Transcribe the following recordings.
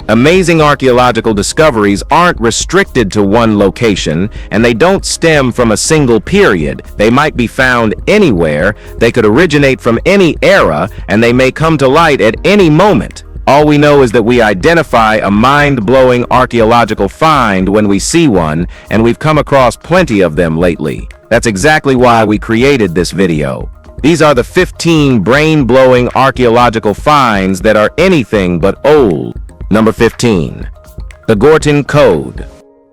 Amazing archaeological discoveries aren't restricted to one location, and they don't stem from a single period. They might be found anywhere, they could originate from any era, and they may come to light at any moment. All we know is that we identify a mind-blowing archaeological find when we see one, and we've come across plenty of them lately. That's exactly why we created this video. These are the 15 brain-blowing archaeological finds that are anything but old. Number 15. The Gorton Code.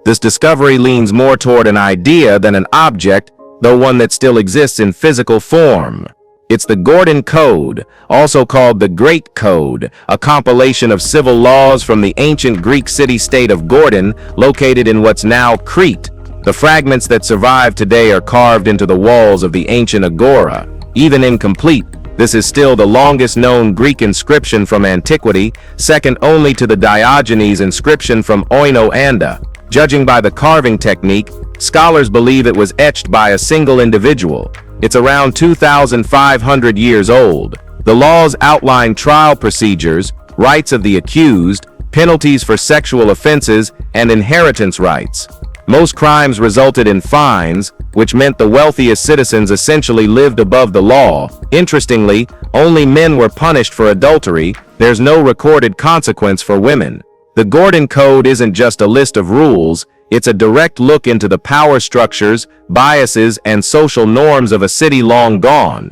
This discovery leans more toward an idea than an object, though one that still exists in physical form. It's the Gorton Code, also called the Great Code, a compilation of civil laws from the ancient Greek city-state of Gorton, located in what's now Crete. The fragments that survive today are carved into the walls of the ancient agora. Even incomplete, this is still the longest known Greek inscription from antiquity, second only to the Diogenes inscription from Oino-Anda. Judging by the carving technique, scholars believe it was etched by a single individual. It's around 2,500 years old. The laws outline trial procedures, rights of the accused, penalties for sexual offenses, and inheritance rights. Most crimes resulted in fines, which meant the wealthiest citizens essentially lived above the law. Interestingly, only men were punished for adultery. There's no recorded consequence for women. The Gorton Code isn't just a list of rules, it's a direct look into the power structures, biases, and social norms of a city long gone.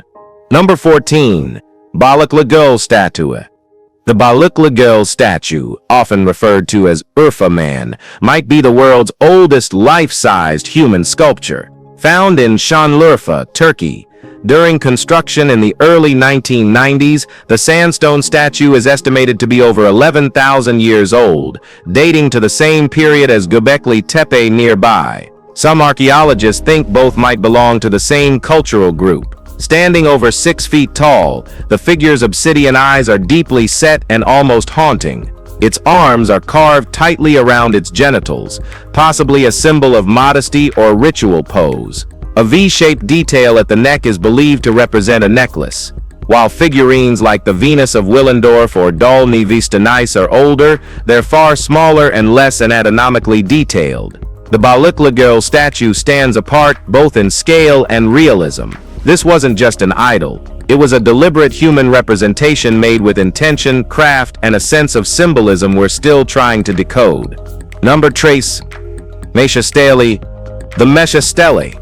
Number 14. Balakla Girl Statue. The Balakla Girl statue, often referred to as Urfa Man, might be the world's oldest life-sized human sculpture. Found in Şanlıurfa, Turkey. During construction in the early 1990s, the sandstone statue is estimated to be over 11,000 years old, dating to the same period as Göbekli Tepe nearby. Some archaeologists think both might belong to the same cultural group. Standing over 6 feet tall, the figure's obsidian eyes are deeply set and almost haunting. Its arms are carved tightly around its genitals, possibly a symbol of modesty or ritual pose. A V-shaped detail at the neck is believed to represent a necklace. While figurines like the Venus of Willendorf or Dolny Vistanice are older, they're far smaller and less anatomically detailed. The Balakla Girl statue stands apart both in scale and realism. This wasn't just an idol. It was a deliberate human representation made with intention, craft, and a sense of symbolism we're still trying to decode. Number trace, Mesha Stele. The Mesha Stele,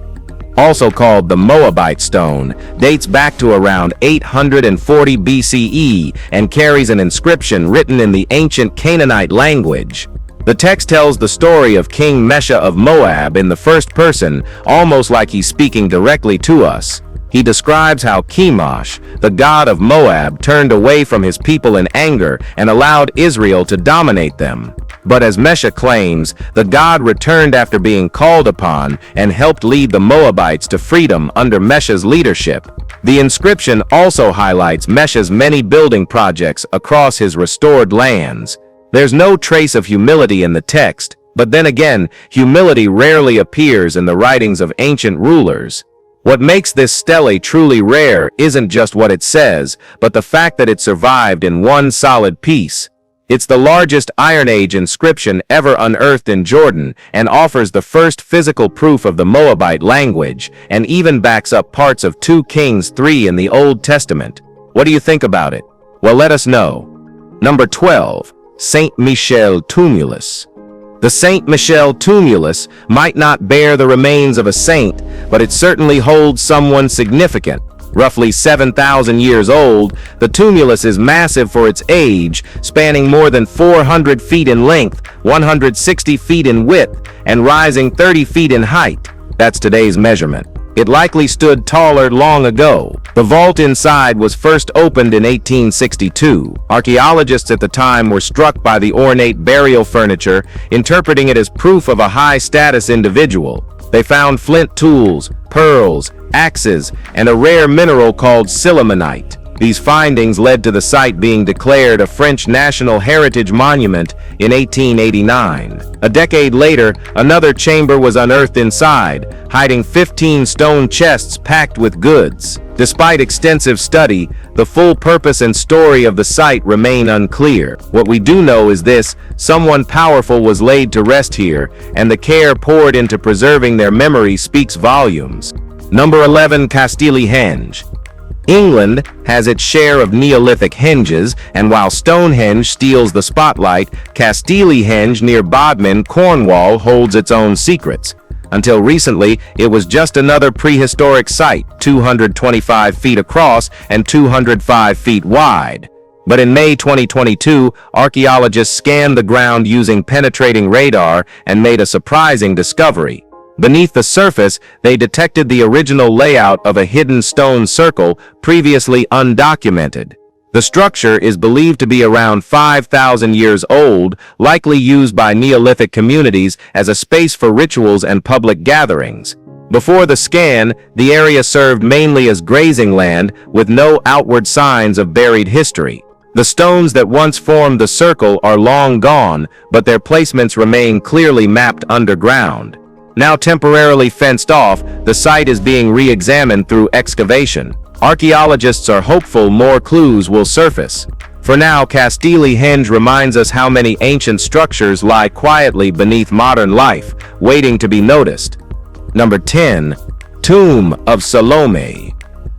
also called the Moabite stone, dates back to around 840 BCE and carries an inscription written in the ancient Canaanite language. The text tells the story of King Mesha of Moab in the first person, almost like he's speaking directly to us. He describes how Chemosh, the god of Moab, turned away from his people in anger and allowed Israel to dominate them. But as Mesha claims, the god returned after being called upon and helped lead the Moabites to freedom under Mesha's leadership. The inscription also highlights Mesha's many building projects across his restored lands. There's no trace of humility in the text, but then again, humility rarely appears in the writings of ancient rulers. What makes this stele truly rare isn't just what it says, but the fact that it survived in one solid piece. It's the largest Iron Age inscription ever unearthed in Jordan and offers the first physical proof of the Moabite language, and even backs up parts of 2 Kings 3 in the Old Testament. What do you think about it? Well, let us know. Number 12. Saint Michel Tumulus. The Saint Michel Tumulus might not bear the remains of a saint, but it certainly holds someone significant. Roughly 7,000 years old, the tumulus is massive for its age, spanning more than 400 feet in length, 160 feet in width, and rising 30 feet in height. That's today's measurement. It likely stood taller long ago. The vault inside was first opened in 1862. Archaeologists at the time were struck by the ornate burial furniture, interpreting it as proof of a high-status individual. They found flint tools, pearls, axes, and a rare mineral called sillimanite. These findings led to the site being declared a French National Heritage Monument in 1889. A decade later, another chamber was unearthed inside, hiding 15 stone chests packed with goods. Despite extensive study, the full purpose and story of the site remain unclear. What we do know is this: someone powerful was laid to rest here, and the care poured into preserving their memory speaks volumes. Number 11. Stonehenge. England has its share of Neolithic henges, and while Stonehenge steals the spotlight, Stonehenge near Bodmin, Cornwall holds its own secrets. Until recently, it was just another prehistoric site, 225 feet across and 205 feet wide. But in May 2022, archaeologists scanned the ground using penetrating radar and made a surprising discovery. Beneath the surface, they detected the original layout of a hidden stone circle previously undocumented. The structure is believed to be around 5,000 years old, likely used by Neolithic communities as a space for rituals and public gatherings. Before the scan, the area served mainly as grazing land, with no outward signs of buried history. The stones that once formed the circle are long gone, but their placements remain clearly mapped underground. Now temporarily fenced off, the site is being re-examined through excavation. Archaeologists are hopeful more clues will surface. For now, Stonehenge reminds us how many ancient structures lie quietly beneath modern life, waiting to be noticed. Number 10. Tomb of Salome.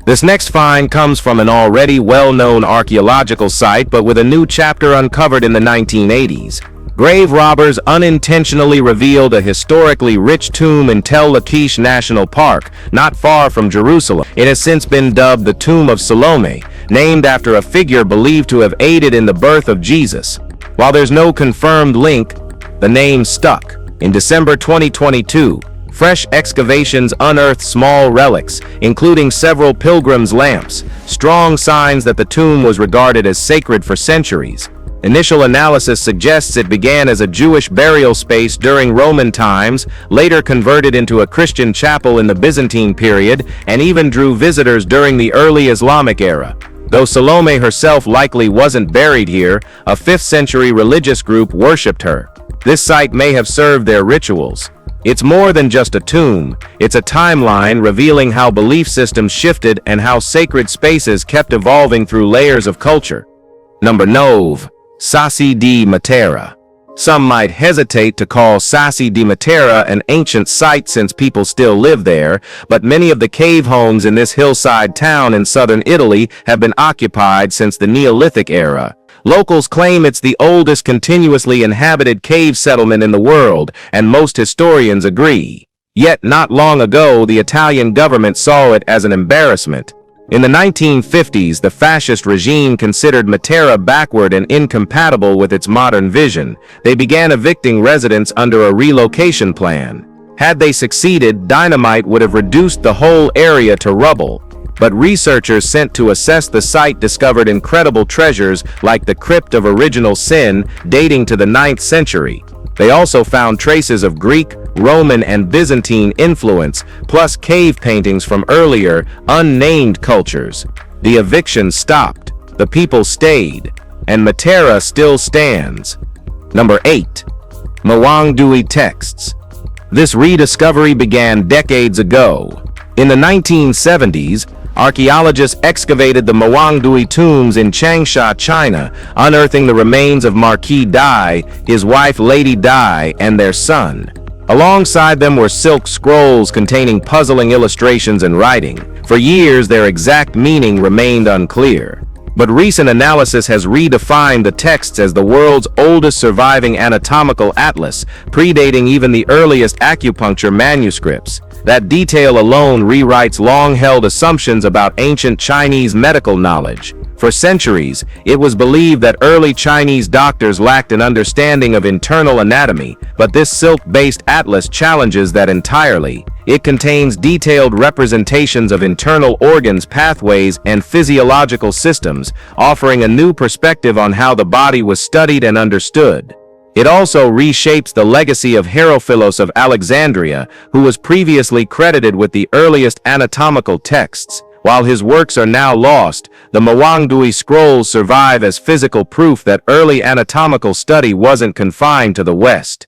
This next find comes from an already well-known archaeological site, but with a new chapter uncovered in the 1980s. Grave robbers unintentionally revealed a historically rich tomb in Tel Lachish National Park, not far from Jerusalem. It has since been dubbed the Tomb of Salome, named after a figure believed to have aided in the birth of Jesus. While there's no confirmed link, the name stuck. In December 2022, fresh excavations unearthed small relics, including several pilgrims' lamps, strong signs that the tomb was regarded as sacred for centuries. Initial analysis suggests it began as a Jewish burial space during Roman times, later converted into a Christian chapel in the Byzantine period, and even drew visitors during the early Islamic era. Though Salome herself likely wasn't buried here, a 5th century religious group worshipped her. This site may have served their rituals. It's more than just a tomb, it's a timeline revealing how belief systems shifted and how sacred spaces kept evolving through layers of culture. Number 9. Sassi di Matera. Some might hesitate to call Sassi di Matera an ancient site since people still live there, but many of the cave homes in this hillside town in southern Italy have been occupied since the Neolithic era. Locals claim it's the oldest continuously inhabited cave settlement in the world, and most historians agree. Yet not long ago, the Italian government saw it as an embarrassment. In the 1950s, the fascist regime considered Matera backward and incompatible with its modern vision. They began evicting residents under a relocation plan. Had they succeeded, dynamite would have reduced the whole area to rubble. But researchers sent to assess the site discovered incredible treasures like the Crypt of Original Sin, dating to the 9th century. They also found traces of Greek, Roman, and Byzantine influence, plus cave paintings from earlier, unnamed cultures. The eviction stopped, the people stayed, and Matera still stands. Number 8. Mawangdui texts. This rediscovery began decades ago. In the 1970s, archaeologists excavated the Mawangdui tombs in Changsha, China, unearthing the remains of Marquis Dai, his wife Lady Dai, and their son. Alongside them were silk scrolls containing puzzling illustrations and writing. For years, their exact meaning remained unclear. But recent analysis has redefined the texts as the world's oldest surviving anatomical atlas, predating even the earliest acupuncture manuscripts. That detail alone rewrites long-held assumptions about ancient Chinese medical knowledge. For centuries, it was believed that early Chinese doctors lacked an understanding of internal anatomy, but this silk-based atlas challenges that entirely. It contains detailed representations of internal organs, pathways, and physiological systems, offering a new perspective on how the body was studied and understood. It also reshapes the legacy of Herophilos of Alexandria, who was previously credited with the earliest anatomical texts. While his works are now lost, the Mawangdui scrolls survive as physical proof that early anatomical study wasn't confined to the West.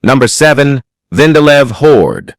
Number 7. Vindelev Hoard.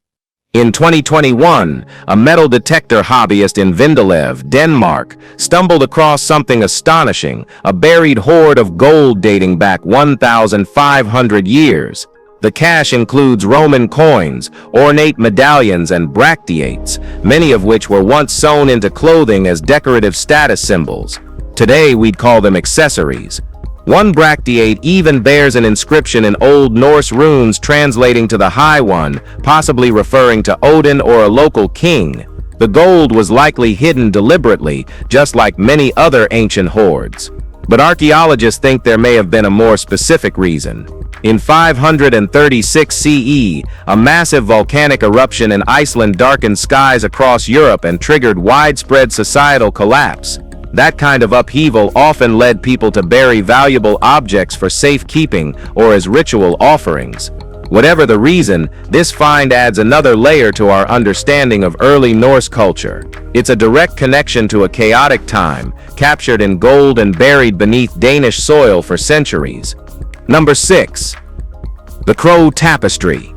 In 2021, a metal detector hobbyist in Vindelev, Denmark, stumbled across something astonishing, a buried hoard of gold dating back 1,500 years. The cache includes Roman coins, ornate medallions, and bracteates, many of which were once sewn into clothing as decorative status symbols. Today, we'd call them accessories. One bracteate even bears an inscription in Old Norse runes translating to the High One, possibly referring to Odin or a local king. The gold was likely hidden deliberately, just like many other ancient hoards. But archaeologists think there may have been a more specific reason. In 536 CE, a massive volcanic eruption in Iceland darkened skies across Europe and triggered widespread societal collapse. That kind of upheaval often led people to bury valuable objects for safekeeping or as ritual offerings. Whatever the reason, this find adds another layer to our understanding of early Norse culture. It's a direct connection to a chaotic time, captured in gold and buried beneath Danish soil for centuries. Number 6. The Crow Tapestry.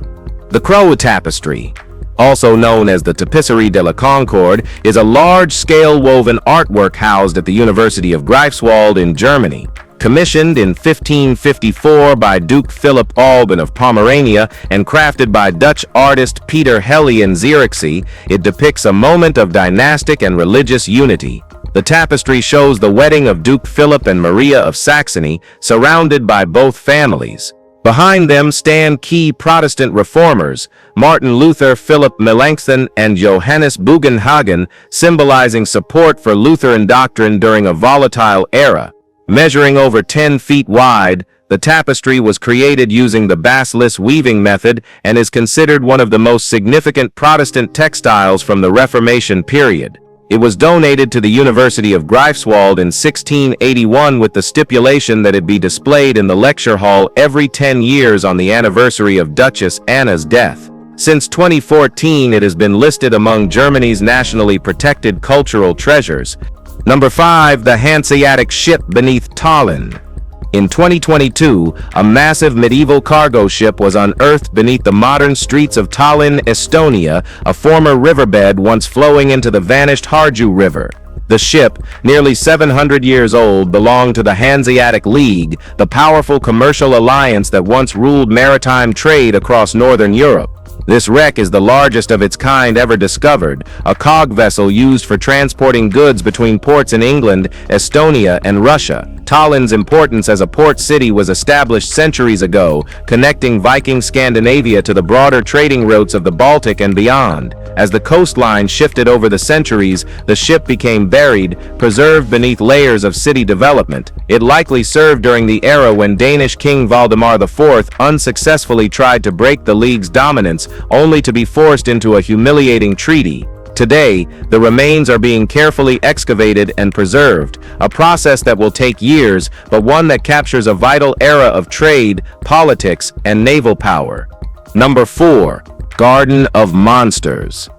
The Crow Tapestry, also known as the Tapisserie de la Concorde, is a large-scale woven artwork housed at the University of Greifswald in Germany. Commissioned in 1554 by Duke Philip Alban of Pomerania and crafted by Dutch artist Peter Helle in Zierikzee, it depicts a moment of dynastic and religious unity. The tapestry shows the wedding of Duke Philip and Maria of Saxony, surrounded by both families. Behind them stand key Protestant reformers, Martin Luther, Philip Melanchthon, and Johannes Bugenhagen, symbolizing support for Lutheran doctrine during a volatile era. Measuring over 10 feet wide, the tapestry was created using the bassless weaving method and is considered one of the most significant Protestant textiles from the Reformation period. It was donated to the University of Greifswald in 1681 with the stipulation that it be displayed in the lecture hall every 10 years on the anniversary of Duchess Anna's death. Since 2014, it has been listed among Germany's nationally protected cultural treasures. Number 5. The Hanseatic Ship beneath Tallinn. In 2022, a massive medieval cargo ship was unearthed beneath the modern streets of Tallinn, Estonia, a former riverbed once flowing into the vanished Harju River. The ship, nearly 700 years old, belonged to the Hanseatic League, the powerful commercial alliance that once ruled maritime trade across northern Europe. This wreck is the largest of its kind ever discovered, a cog vessel used for transporting goods between ports in England, Estonia, and Russia. Tallinn's importance as a port city was established centuries ago, connecting Viking Scandinavia to the broader trading routes of the Baltic and beyond. As the coastline shifted over the centuries, the ship became buried, preserved beneath layers of city development. It likely served during the era when Danish King Valdemar IV unsuccessfully tried to break the League's dominance, only to be forced into a humiliating treaty. Today, the remains are being carefully excavated and preserved, a process that will take years, but one that captures a vital era of trade, politics, and naval power. Number 4. Garden of Monsters.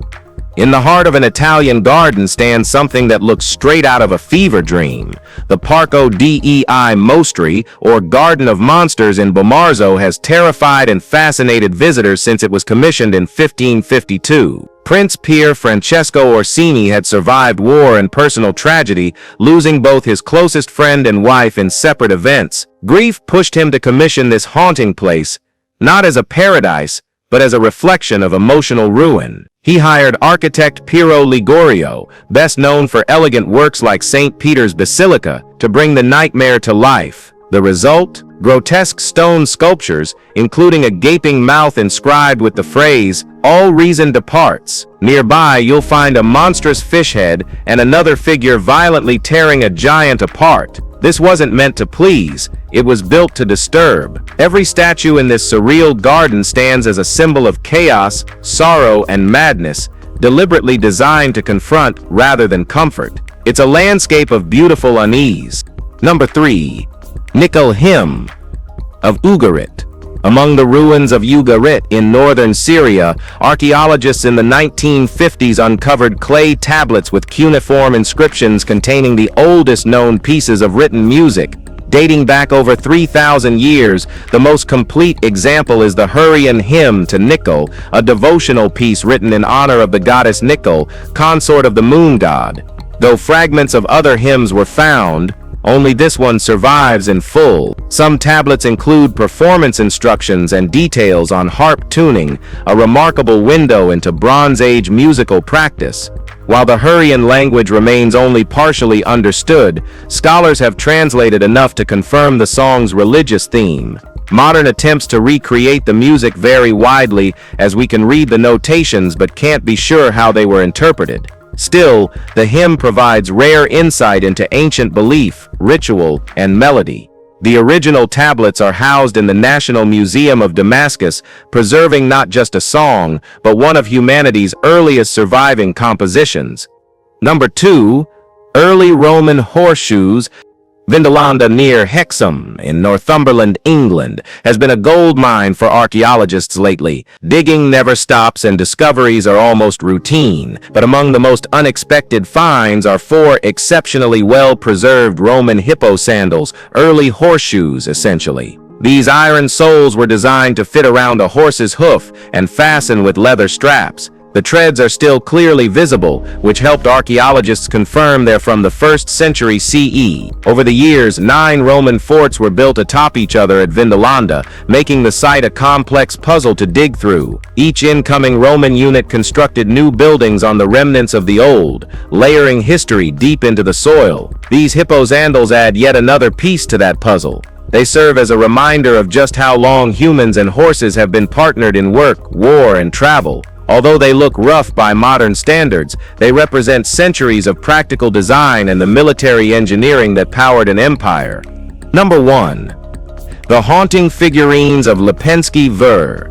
In the heart of an Italian garden stands something that looks straight out of a fever dream. The Parco dei Mostri, or Garden of Monsters in Bomarzo, has terrified and fascinated visitors since it was commissioned in 1552. Prince Pier Francesco Orsini had survived war and personal tragedy, losing both his closest friend and wife in separate events. Grief pushed him to commission this haunting place, not as a paradise, but as a reflection of emotional ruin. He hired architect Piero Ligorio, best known for elegant works like St. Peter's Basilica, to bring the nightmare to life. The result? Grotesque stone sculptures, including a gaping mouth inscribed with the phrase, "All reason departs." Nearby, you'll find a monstrous fish head and another figure violently tearing a giant apart. This wasn't meant to please, it was built to disturb. Every statue in this surreal garden stands as a symbol of chaos, sorrow, and madness, deliberately designed to confront rather than comfort. It's a landscape of beautiful unease. Number 3. Nickel Hymn of Ugarit. Among the ruins of Ugarit in northern Syria, archaeologists in the 1950s uncovered clay tablets with cuneiform inscriptions containing the oldest known pieces of written music. Dating back over 3,000 years, the most complete example is the Hurrian hymn to Nikkel, a devotional piece written in honor of the goddess Nikkel, consort of the moon god. Though fragments of other hymns were found, only this one survives in full. Some tablets include performance instructions and details on harp tuning, a remarkable window into Bronze Age musical practice. While the Hurrian language remains only partially understood, scholars have translated enough to confirm the song's religious theme. Modern attempts to recreate the music vary widely, as we can read the notations but can't be sure how they were interpreted. Still, the hymn provides rare insight into ancient belief, ritual, and melody. The original tablets are housed in the National Museum of Damascus, preserving not just a song, but one of humanity's earliest surviving compositions. Number 2. Early Roman horseshoes. Vindolanda near Hexham in Northumberland, England, has been a gold mine for archaeologists lately. Digging never stops and discoveries are almost routine, but among the most unexpected finds are 4 exceptionally well-preserved Roman hippo sandals, early horseshoes essentially. These iron soles were designed to fit around a horse's hoof and fasten with leather straps. The treads are still clearly visible, which helped archaeologists confirm they're from the 1st century CE. Over the years, 9 Roman forts were built atop each other at Vindolanda, making the site a complex puzzle to dig through. Each incoming Roman unit constructed new buildings on the remnants of the old, layering history deep into the soil. These hippo sandals add yet another piece to that puzzle. They serve as a reminder of just how long humans and horses have been partnered in work, war, and travel. Although they look rough by modern standards, they represent centuries of practical design and the military engineering that powered an empire. Number 1. The haunting figurines of Lepenski Vir.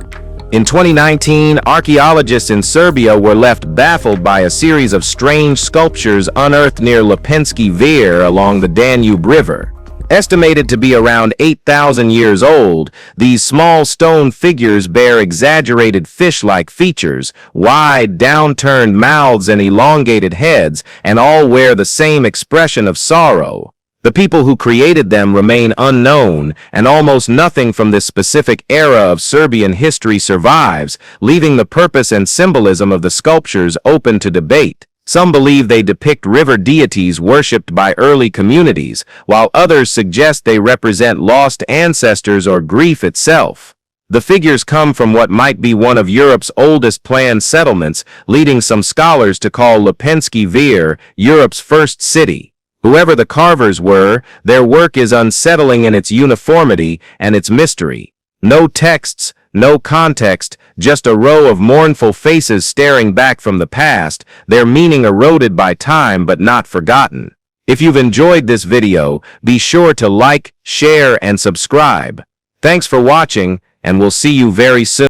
In 2019, archaeologists in Serbia were left baffled by a series of strange sculptures unearthed near Lepenski Vir along the Danube River. Estimated to be around 8,000 years old, these small stone figures bear exaggerated fish-like features, wide, downturned mouths and elongated heads, and all wear the same expression of sorrow. The people who created them remain unknown, and almost nothing from this specific era of Serbian history survives, leaving the purpose and symbolism of the sculptures open to debate. Some believe they depict river deities worshipped by early communities, while others suggest they represent lost ancestors or grief itself. The figures come from what might be one of Europe's oldest planned settlements, leading some scholars to call Lepenski Vir Europe's first city. Whoever the carvers were, their work is unsettling in its uniformity and its mystery. No texts, no context, just a row of mournful faces staring back from the past, their meaning eroded by time but not forgotten. If you've enjoyed this video, be sure to like, share, and subscribe. Thanks for watching, and we'll see you very soon.